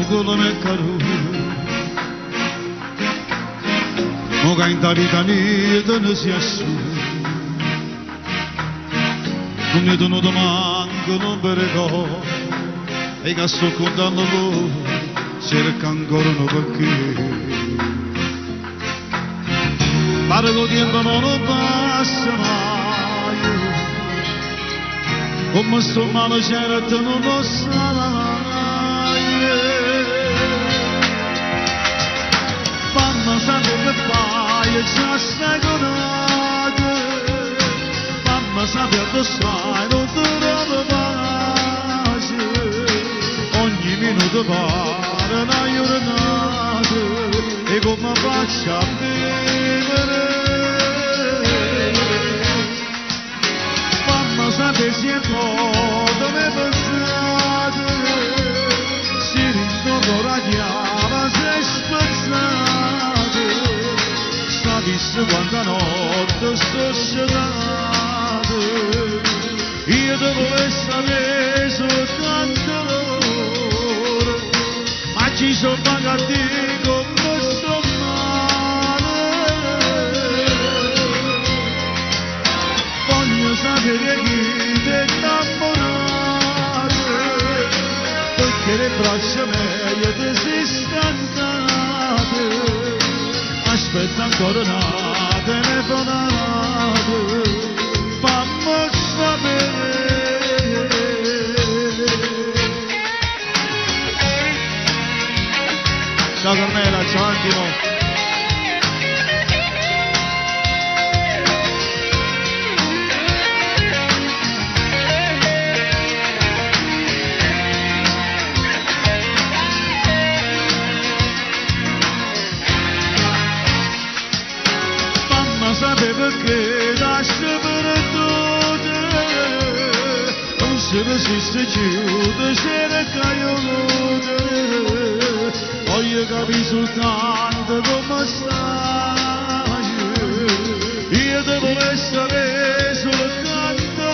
Come caro Moga in taritani non si asciuga Non mi dono domande non verrò E che sto contando voi cerca ancora un perché Pare che il tempo non passa mai Come sto male certo non lo sarà Santo che fai e già stai conato Mamma sapeva che sai non ti trovo pace Ogni minuto pare una giornata E come faccio a vivere Mamma sapeva se è come pensate Si rinnovo la chiama sei spezzato Disse quanta notte sto scenato Io dovevo sapere soltanto l'ora Ma ci sono pagati come sto male Voglio sapere chi ti è innamorato Perché le braccia meglio ti sei stancate Aspetta ancora una telefonata, fammi sapere. Ciao Carmela, ciao Angelo. Perché lascia per tutte non si resiste chiude cerca aiuto voglio capire soltanto come stai io devo essere soltanto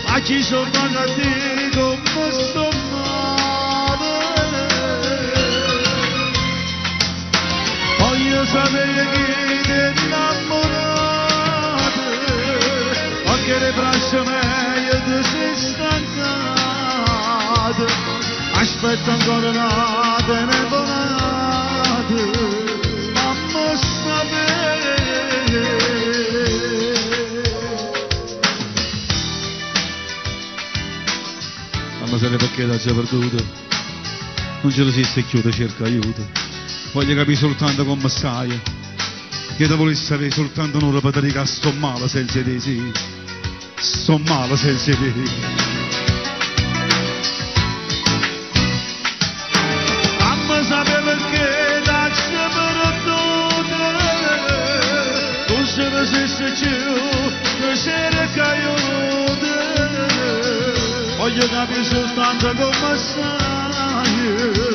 ma ci sono pagati come sto male voglio sapere chi innamorato anche le braccia meglio ti sei stancato aspetta ancora una telefonata mamma sapere mamma sapere perché la sei perduta non ce lo si chiude cerca aiuto voglio capire soltanto come stai Io te volessi sapere soltanto un'ora per dire che sto male senza te, sì. Sto male senza te. Mamma sapeva perché lascia per tutte, non se ne stesse più, non c'era che aiuto. Voglio capire soltanto come stai.